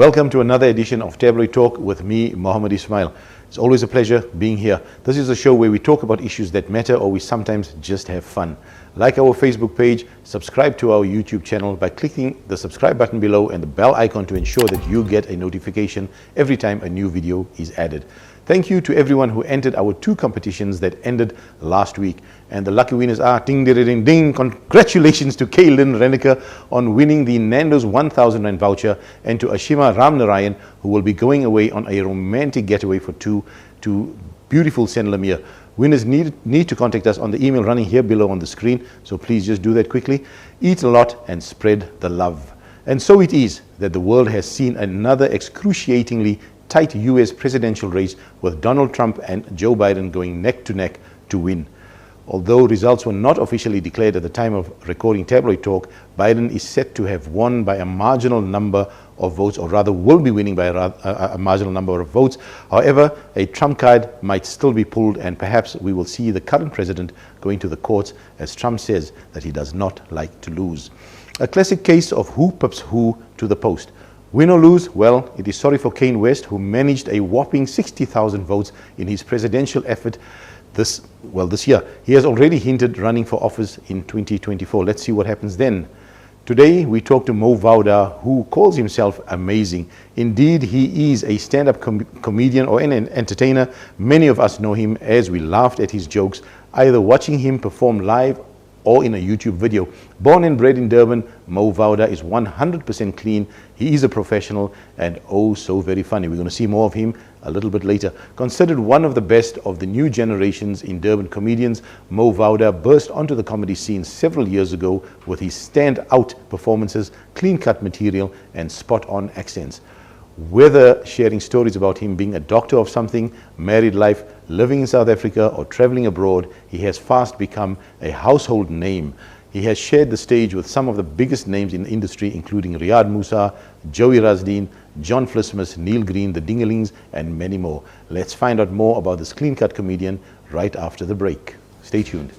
Welcome to another edition of Tabloid Talk with me, Mohammed Ismail. It's always a pleasure being here. This is a show where we talk about issues that matter, or we sometimes just have fun. Like our Facebook page, subscribe to our YouTube channel by clicking the subscribe button below and the bell icon to ensure that you get a notification every time a new video is added. Thank you to everyone who entered our 2 competitions that ended last week. And the lucky winners are ding, ding, ding, ding. Congratulations to Kaylin Renneker on winning the Nandos 1,000 Rand voucher, and to Ashima Ramnarayan, who will be going away on a romantic getaway for 2 to beautiful Saint Lemire. Winners need to contact us on the email running here below on the screen, so please just do that quickly. Eat a lot and spread the love. And so it is that the world has seen another excruciatingly tight US presidential race, with Donald Trump and Joe Biden going neck to neck to win. Although results were not officially declared at the time of recording Tabloid Talk, Biden is set to have won by a marginal number of votes, or rather will be winning by a marginal number of votes. However, a Trump card might still be pulled, and perhaps we will see the current president going to the courts, as Trump says that he does not like to lose. A classic case of who pips who to the post. Win or lose, well, it is sorry for Kanye West, who managed a whopping 60,000 votes in his presidential effort this year. He has already hinted running for office in 2024. Let's see what happens then. Today, we talk to Mo Vawda, who calls himself amazing. Indeed, he is a stand-up comedian or an entertainer. Many of us know him as we laughed at his jokes, either watching him perform live or in a YouTube video. Born and bred in Durban, Mo Vawda is 100% clean. He is a professional and oh so very funny. We're going to see more of him a little bit later. Considered one of the best of the new generations in Durban comedians, Mo Vawda burst onto the comedy scene several years ago with his stand-out performances, clean-cut material and spot-on accents. Whether sharing stories about him being a doctor of something, married life, living in South Africa or traveling abroad, he has fast become a household name. He has shared the stage with some of the biggest names in the industry, including Riyad Musa, Joey Rasdeen, John Flismus, Neil Green, the Dingelings, and many more. Let's find out more about this clean-cut comedian right after the break. Stay tuned.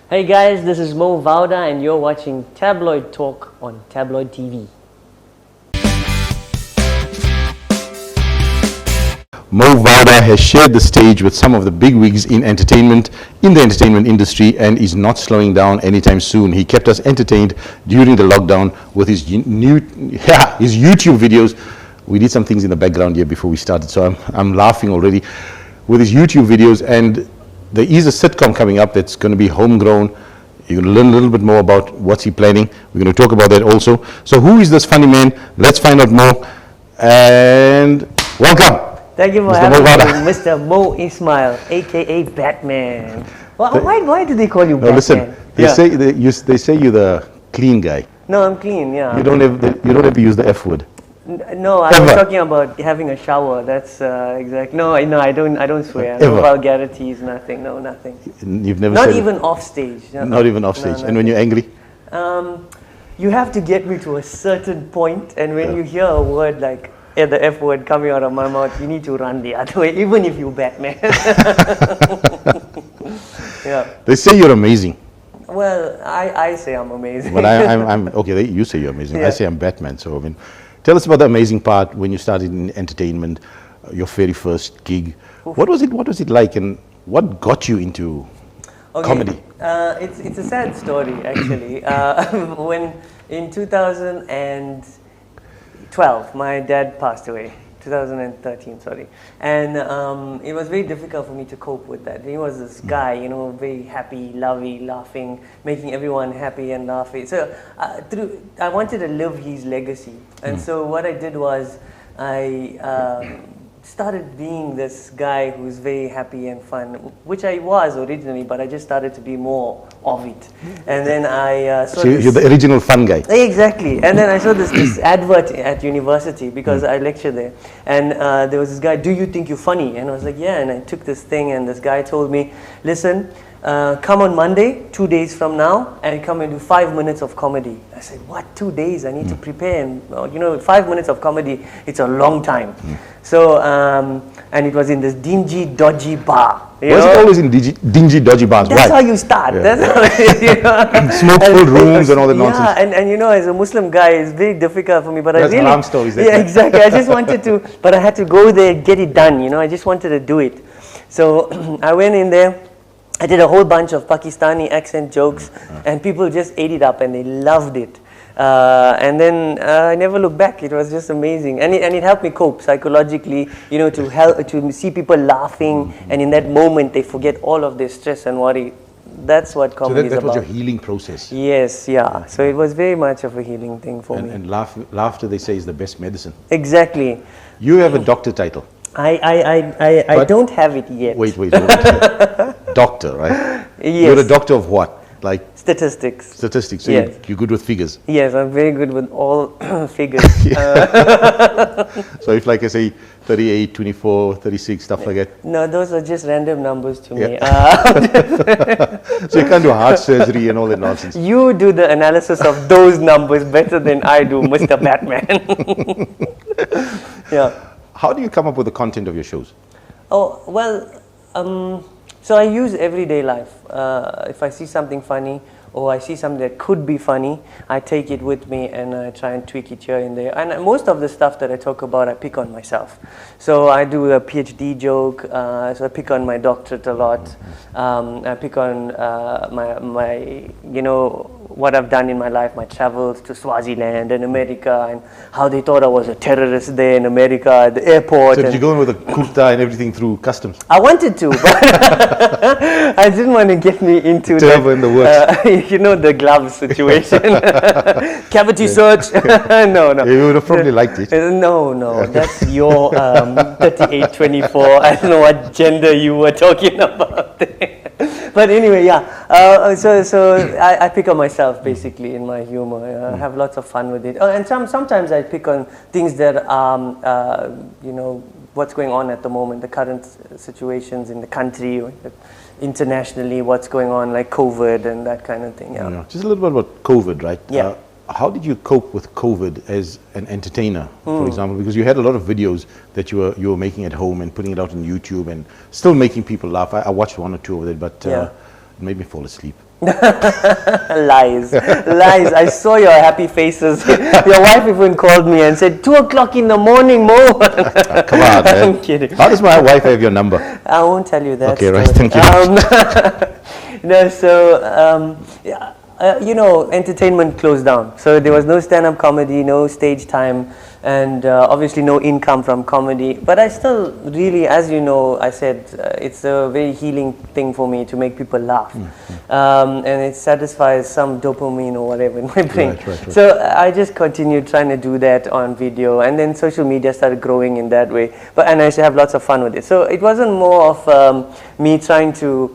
Hey guys, this is Mo Vawda and you're watching Tabloid Talk on Tabloid TV. Mo Vawda has shared the stage with some of the bigwigs in the entertainment industry, and is not slowing down anytime soon. He kept us entertained during the lockdown with his YouTube videos. We did some things in the background here before we started, so I'm laughing already with his YouTube videos. And there is a sitcom coming up that's going to be homegrown. You're going to learn a little bit more about what's he planning. We're going to talk about that also. So who is this funny man? Let's find out more. And welcome. Thank you for having me, Mr. Mo Ismail, aka Batman. Well, why do they call you Batman? Listen, they say you're the clean guy. No, I'm clean. Yeah. You don't have to use the F word. No, I was talking about having a shower. That's exact. No, I don't swear. No vulgarities, nothing. No, nothing. You've never not said even off stage. No, not even off stage. No, and when you're angry? You have to get me to a certain point, and when you hear a word like the F word coming out of my mouth, you need to run the other way, even if you're Batman. Yeah. They say you're amazing. Well, I say I'm amazing. But I'm okay. You say you're amazing. Yeah. I say I'm Batman. So I mean, tell us about the amazing part when you started in entertainment, your very first gig. Oof. What was it like, and what got you into comedy? It's a sad story actually. When in 2012, my dad passed away. 2013, sorry. And it was very difficult for me to cope with that. He was this guy, very happy, lovey, laughing, making everyone happy and laughing. So I wanted to live his legacy. And so what I did was I started being this guy who's very happy and fun, which I was originally, but I just started to be more of it. And then I saw you're the original fun guy. Exactly. And then I saw this advert at university, because I lectured there. And there was this guy, "Do you think you're funny?" And I was like, "Yeah." And I took this thing, and this guy told me, "Listen, come on Monday, 2 days from now, and come and do 5 minutes of comedy. I said, what, 2 days? I need to prepare. And, 5 minutes of comedy, it's a long time. So, and it was in this dingy, dodgy bar. Was it always in dingy, dodgy bars? That's how you start. Yeah. That's how, smoke-filled rooms and all that nonsense. Yeah, and as a Muslim guy, it's very difficult for me. But That's I really, haram stories. yeah, exactly. I just wanted to, but I had to go there, get it done. I just wanted to do it. So I went in there. I did a whole bunch of Pakistani accent jokes, and people just ate it up and they loved it. And then I never looked back. It was just amazing, and it helped me cope psychologically. To see people laughing, and in that moment they forget all of their stress and worry. That's what comedy is about. So that was your healing process. Yes, yeah. So it was very much of a healing thing for me. And laughter, they say, is the best medicine. Exactly. You have a doctor title. I don't have it yet. Wait. Doctor, right? Yes. You're a doctor of what? Like statistics. Statistics. So yes. You're good with figures. Yes, I'm very good with all figures. So if, like I say, 38, 24, 36, stuff like that. No, those are just random numbers to me. So you can't do heart surgery and all that nonsense. You do the analysis of those numbers better than I do, Mr. Batman. Yeah. How do you come up with the content of your shows? Oh, well, so I use everyday life. If I see something funny or I see something that could be funny, I take it with me and I try and tweak it here and there. And most of the stuff that I talk about, I pick on myself. So I do a PhD joke, so I pick on my doctorate a lot. I pick on my what I've done in my life, my travels to Swaziland and America, and how they thought I was a terrorist there in America at the airport. So did you go in with a kurta and everything through customs? I wanted to, but I didn't want to get me into Turbo in the works. The glove situation. Cavity search. No. You would have probably liked it. No, that's your 3824. I don't know what gender you were talking about there. But anyway, yeah. So I pick on myself basically in my humor. I have lots of fun with it. And sometimes I pick on things that what's going on at the moment, the current situations in the country, or internationally, what's going on, like COVID and that kind of thing. Yeah. Just a little bit about COVID, right? Yeah. How did you cope with COVID as an entertainer, for example? Because you had a lot of videos that you were making at home and putting it out on YouTube and still making people laugh. I watched one or two of it, but it made me fall asleep. Lies. I saw your happy faces. Your wife even called me and said, 2 o'clock in the morning, Mo. Come on, man. I'm kidding. How does my wife have your number? I won't tell you that. Okay, right. Thank you. Entertainment closed down. So there was no stand-up comedy, no stage time, and obviously no income from comedy. But I still really, as you know, I said, it's a very healing thing for me to make people laugh. And it satisfies some dopamine or whatever in my brain. Right. So I just continued trying to do that on video, and then social media started growing in that way. And I used to have lots of fun with it. So it wasn't more of me trying to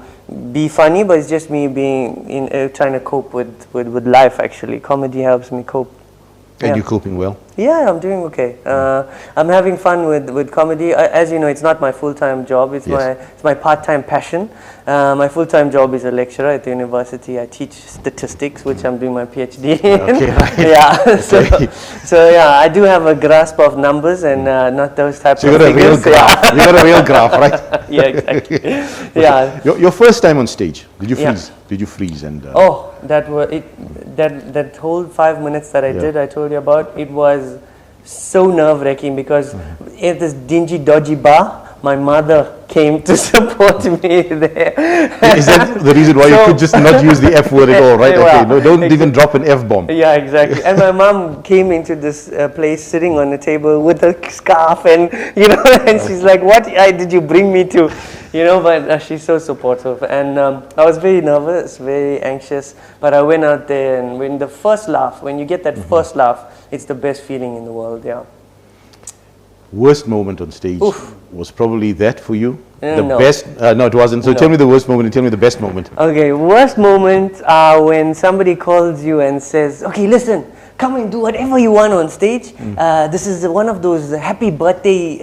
be funny, but it's just me being trying to cope with life. Actually, comedy helps me cope. And you're coping well? Yeah, I'm doing okay. I'm having fun with comedy. As you know, it's not my full-time job. It's my part-time passion. My full-time job is a lecturer at the university. I teach statistics, which I'm doing my PhD in. Okay, right. Yeah. So I do have a grasp of numbers and not those types of figures. You got a real graph, right? Yeah, exactly. Yeah. Your first time on stage, did you freeze? Yeah. Did you freeze? And that whole 5 minutes that I did, I told you about, it was so nerve-wracking because at this dingy, dodgy bar, my mother came to support me there. Is that the reason why you could just not use the F word at all, right? Okay, no, don't even drop an F-bomb. Yeah, exactly. And my mom came into this place sitting on the table with a scarf and, and she's like, what did you bring me to? But she's so supportive. And I was very nervous, very anxious, but I went out there and when you get that first laugh, it's the best feeling in the world, yeah. Worst moment on stage was probably that for you? No. Best? No, it wasn't. So tell me the worst moment and tell me the best moment. Okay, worst moment when somebody calls you and says, okay, listen, come and do whatever you want on stage. This is one of those happy birthday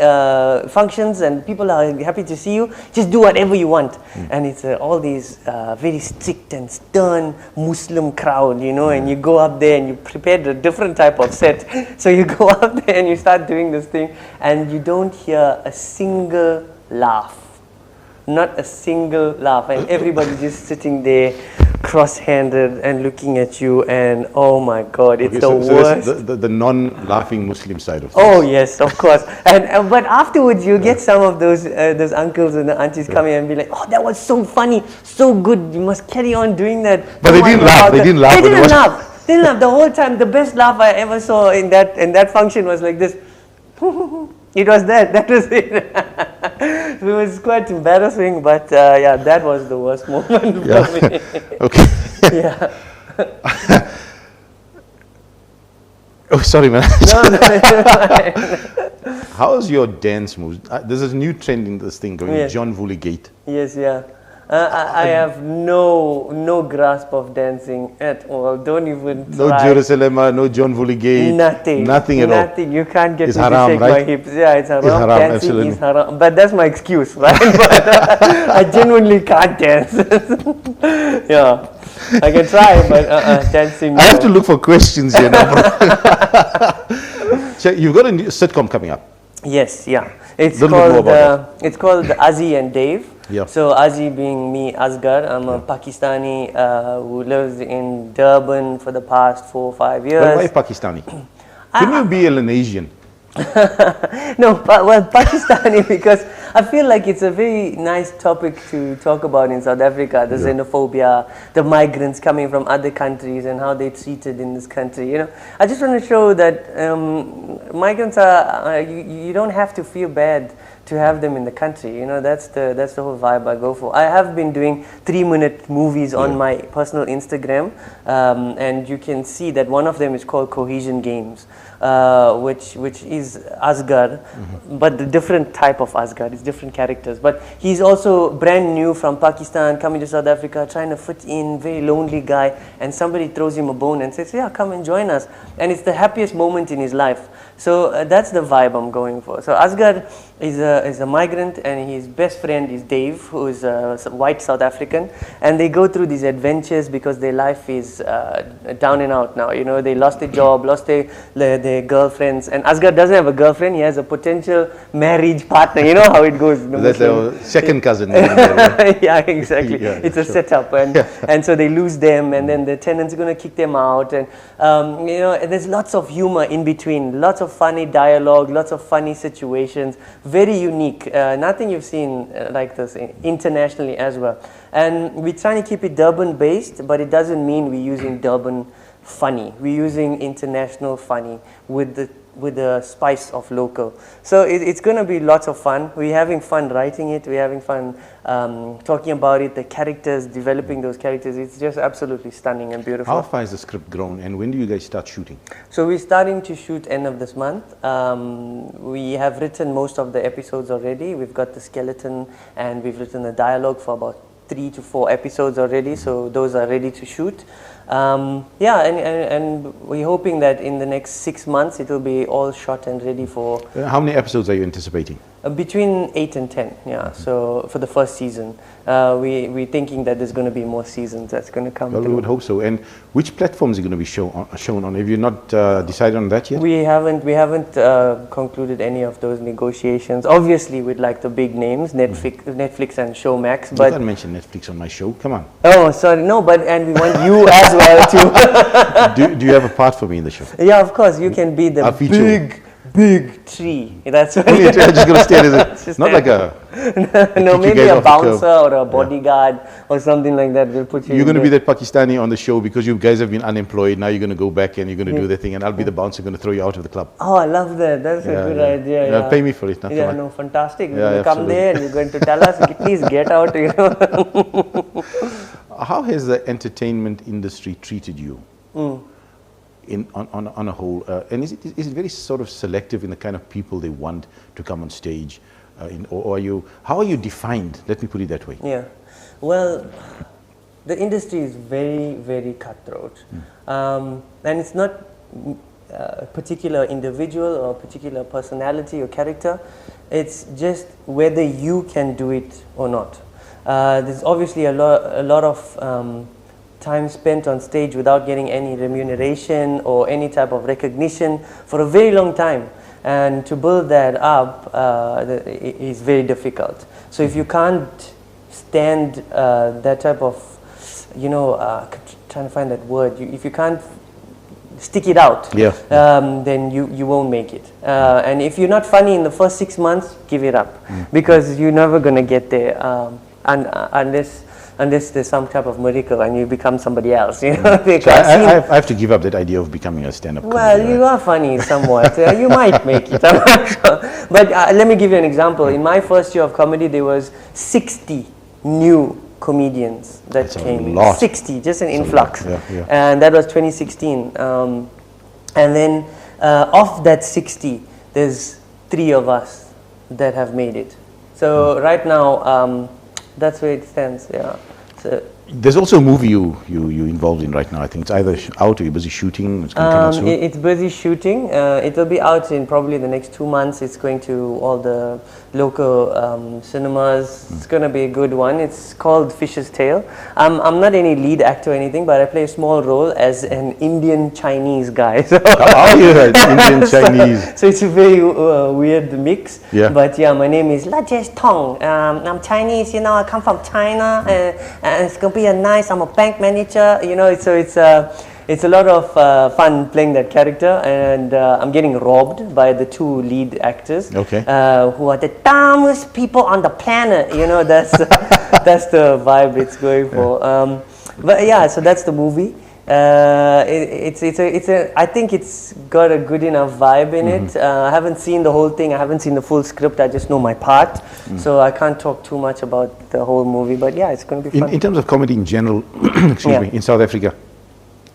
functions and people are happy to see you. Just do whatever you want. And it's all these very strict and stern Muslim crowd, you know, and you go up there and you prepared a different type of set. So you go up there and you start doing this thing and you don't hear a single laugh. Not a single laugh, and everybody just sitting there cross-handed and looking at you, and oh my God, it's the worst. So the non-laughing Muslim side of things. Oh yes, of course. And but afterwards you get some of those uncles and the aunties coming and be like, oh, that was so funny, so good, you must carry on doing that. But they didn't laugh. They didn't laugh. They didn't laugh. They didn't laugh the whole time. The best laugh I ever saw in that function was like this. It was that. That was it. It was quite embarrassing, but yeah, that was the worst moment for me. Okay. Yeah. Oh, sorry, man. No. How's your dance moves? There's a new trend in this thing going, Yes. John Woolley Gate. Yes, yeah. I have no grasp of dancing at all. Don't even No try. Jerusalem, no John Woolley Gate. Nothing. Nothing at all. Nothing. You can't get It's me haram, to shake right? my hips. Yeah, it's haram. It's haram, Dancing absolutely. is haram. But that's my excuse, right? But I genuinely can't dance. Yeah. I can try, but dancing. I have to look for questions here now. So you've got a new sitcom coming up. Yes, yeah. It's Little bit more called about it's called Azzy and Dave. Yeah. So Azzy being me, Asghar. I'm a Pakistani who lives in Durban for the past 4 or 5 years. But why Pakistani? Can you be an Asian? No, well, Pakistani because I feel like it's a very nice topic to talk about in South Africa. The xenophobia, the migrants coming from other countries and how they're treated in this country. You know, I just want to show that migrants are. You don't have to feel bad to have them in the country. You know, that's the whole vibe I go for. I have been doing 3-minute movies on my personal Instagram, and you can see that one of them is called Cohesion Games, which is Asghar, but the different type of Asghar. It's different characters. But he's also brand new from Pakistan, coming to South Africa, trying to fit in, very lonely guy, and somebody throws him a bone and says, yeah, come and join us. And it's the happiest moment in his life. So that's the vibe I'm going for. So Asghar is a migrant, and his best friend is Dave, who is a white South African, and they go through these adventures because their life is down and out now. You know, they lost their job, lost their girlfriends, and Asghar doesn't have a girlfriend. He has a potential marriage partner. You know how it goes. That's our second cousin. Yeah, exactly. Yeah, it's a sure. setup, and so they lose them, and then the tenants are going to kick them out, and you know, and there's lots of humor in between, lots of funny dialogue, lots of funny situations, very unique. Nothing you've seen like this internationally as well. And we're trying to keep it Durban based, but it doesn't mean we're using Durban funny. We're using international funny with the spice of local. So it's going to be lots of fun. We're having fun writing it. We're having fun talking about it, the characters, developing those characters. It's just absolutely stunning and beautiful. How far is the script grown, and when do you guys start shooting? So we're starting to shoot end of this month. We have written most of the episodes already. We've got the skeleton, and we've written the dialogue for about 3 to 4 episodes already, so those are ready to shoot. Yeah, and we're hoping that in the next 6 months it will be all shot and ready for... How many episodes are you anticipating? Between 8 and 10, yeah. So for the first season, we're thinking that there's going to be more seasons that's going to come Well, through. we would hope so. And which platforms are going to be shown on? Have you not decided on that yet? We haven't concluded any of those negotiations. Obviously, we'd like the big names, Netflix and Showmax. You But can't mention Netflix on my show. Come on. oh, sorry, no. But and we want you as well too. Do you have a part for me in the show? Yeah, of course. You can be the I'll feature big tree. That's what. Only I'm just going to stay there. Just Not like a... no, you maybe guys a off the curve. bouncer or a bodyguard or something like that. We'll put you. You're going to in be that Pakistani on the show because you guys have been unemployed. Now you're going to go back and you're going to do the thing, and I'll be the bouncer going to throw you out of the club. Oh, I love that. That's a good idea. Yeah. Pay me for it. Nothing Yeah, like. no, fantastic. You're Yeah, going to come absolutely. there and you're going to tell us, please get out. You know. How has the entertainment industry treated you? On a whole, and is it very sort of selective in the kind of people they want to come on stage, or how are you defined? Let me put it that way. Yeah, well, the industry is very, very cutthroat, and it's not particular individual or particular personality or character. It's just whether you can do it or not. There's obviously a lot of time spent on stage without getting any remuneration or any type of recognition for a very long time. And to build that up is very difficult. So if you can't stand that type of, trying to find that word, if you can't stick it out, then you won't make it. And if you're not funny in the first 6 months, give it up, because you're never going to get there unless there's some type of miracle and you become somebody else. So I have to give up that idea of becoming a stand-up comedian. Well, you are funny somewhat. You might make it, I'm not sure. But let me give you an example. In my first year of comedy, there was 60 new comedians that came. 60, just an influx. And that was 2016. And then of that 60, there's 3 of us that have made it. So right now, that's where it stands. So there's also a movie you involved in right now. I think it's either out or you're busy shooting. It's going to come out soon. It's busy shooting. It'll be out in probably the next 2 months. It's going to all the local cinemas. It's going to be a good one. It's called Fish's Tale. I'm not any lead actor or anything, but I play a small role as an Indian Chinese guy. So Indian Chinese. So it's a very weird mix. Yeah. But yeah, my name is Lajesh Tong. I'm Chinese. I come from China, and it's going to be I'm a bank manager. So it's a lot of fun playing that character, and I'm getting robbed by the 2 lead actors, who are the dumbest people on the planet. That's the vibe it's going for. But yeah, so that's the movie. I think it's got a good enough vibe in it. I haven't seen the whole thing. I haven't seen the full script. I just know my part, so I can't talk too much about the whole movie. But yeah, it's going to be fun. In terms of comedy in general, excuse me, in South Africa,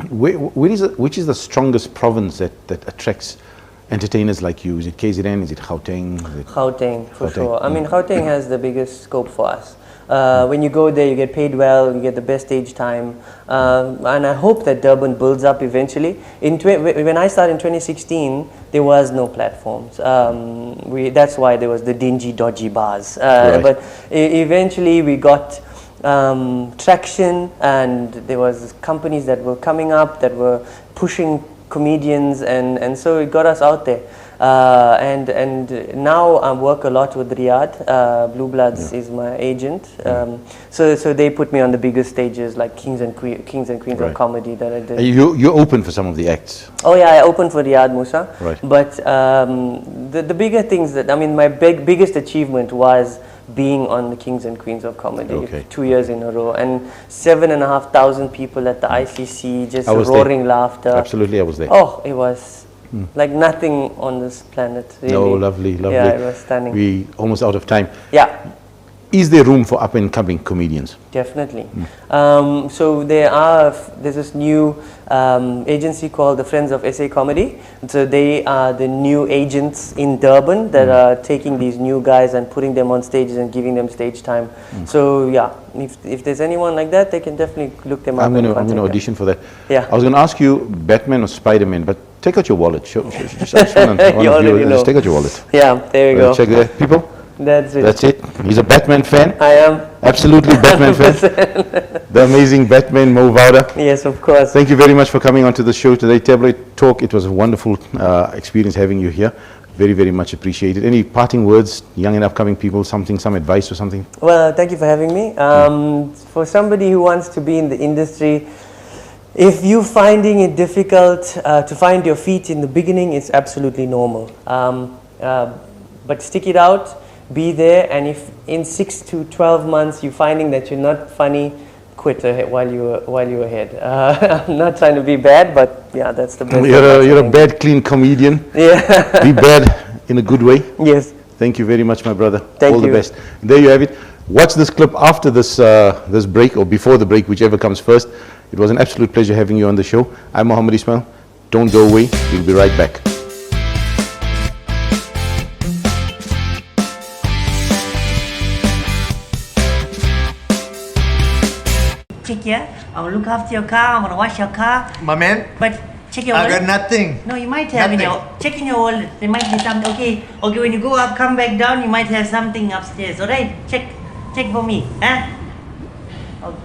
which is the strongest province that attracts entertainers like you? Is it KZN? Is it Gauteng? Gauteng, for sure. I mean, Gauteng has the biggest scope for us. When you go there, you get paid well, you get the best stage time, and I hope that Durban builds up eventually. When I started in 2016, there was no platforms. That's why there was the dingy, dodgy bars. But eventually we got traction, and there was companies that were coming up that were pushing comedians, and so it got us out there. And now I work a lot with Riyadh. Blue Bloods is my agent. So they put me on the biggest stages like Kings and Queens of Comedy that I did. You're open for some of the acts. Oh yeah, I opened for Riyadh Musa. Right. But the bigger things my biggest achievement was being on the Kings and Queens of Comedy 2 years in a row, and 7,500 people at the ICC, just roaring laughter. Absolutely, I was there. Oh, it was like nothing on this planet, really. No, lovely. Yeah, it was stunning. We almost out of time. Yeah. Is there room for up and coming comedians? Definitely. So there's this new agency called the Friends of SA Comedy. So they are the new agents in Durban that are taking these new guys and putting them on stages and giving them stage time. So yeah, if there's anyone like that, they can definitely look them up. I'm going to audition for that. Yeah. I was going to ask you Batman or Spider-Man, but take out your wallet. Just take out your wallet. Yeah, there you go. Check there, people. That's it. That's it. He's a Batman fan. I am. Absolutely Batman fan. The amazing Batman, Mo Vawda. Yes, of course. Thank you very much for coming onto the show today, Tabloid Talk. It was a wonderful experience having you here. Very, very much appreciated. Any parting words, young and upcoming people, some advice or something? Well, thank you for having me. For somebody who wants to be in the industry, if you're finding it difficult to find your feet in the beginning, it's absolutely normal. But stick it out. Be there, and if in 6 to 12 months you're finding that you're not funny, quit while you're ahead. I'm not trying to be bad, but yeah, that's the best. You're a bad, clean comedian. Yeah. Be bad in a good way. Yes. Thank you very much, my brother. Thank you. All the best. There you have it. Watch this clip after this this break or before the break, whichever comes first. It was an absolute pleasure having you on the show. I'm Mohammed Ismail. Don't go away. We'll be right back. Chick, yeah? I'm gonna look after your car, I'm gonna wash your car. My man, But Check your I wallet. got nothing. No, you might have in Nothing. your, check in your wallet. There might be something. Okay, okay. When you go up, come back down. You might have something upstairs. All right, check for me. Huh? Okay.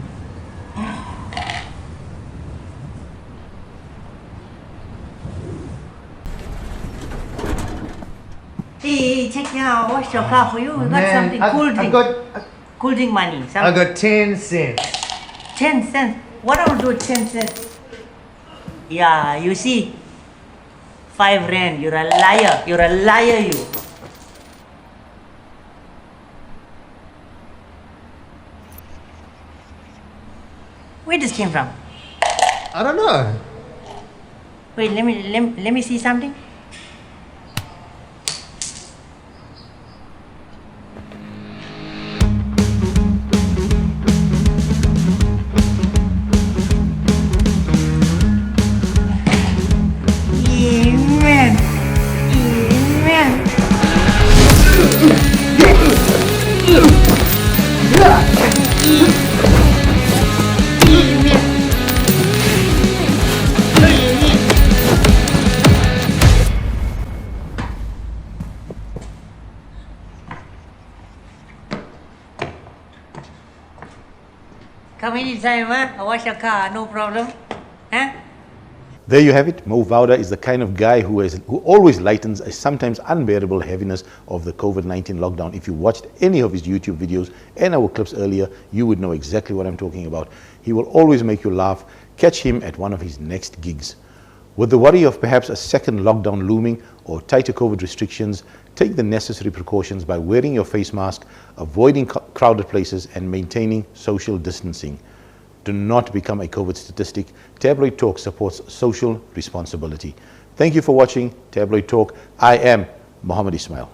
Hey, check now. Wash your car for you. We got Man, something. Cool drink. Cool drink money. I got 10 cents. 10 cents. What I will do with 10 cents? Yeah, you see. 5 rand. You're a liar. You're a liar, you. Where this came from? I don't know. Wait, let me see something. Amen. Amen. Come anytime, huh? I'll wash your car, no problem. Huh? There you have it. Mo Vawda is the kind of guy who always lightens a sometimes unbearable heaviness of the COVID-19 lockdown. If you watched any of his YouTube videos and our clips earlier, you would know exactly what I'm talking about. He will always make you laugh. Catch him at one of his next gigs. With the worry of perhaps a second lockdown looming or tighter COVID restrictions, take the necessary precautions by wearing your face mask, avoiding crowded places, and maintaining social distancing. Do not become a COVID statistic. Tabloid Talk supports social responsibility. Thank you for watching Tabloid Talk. I am Mohammed Ismail.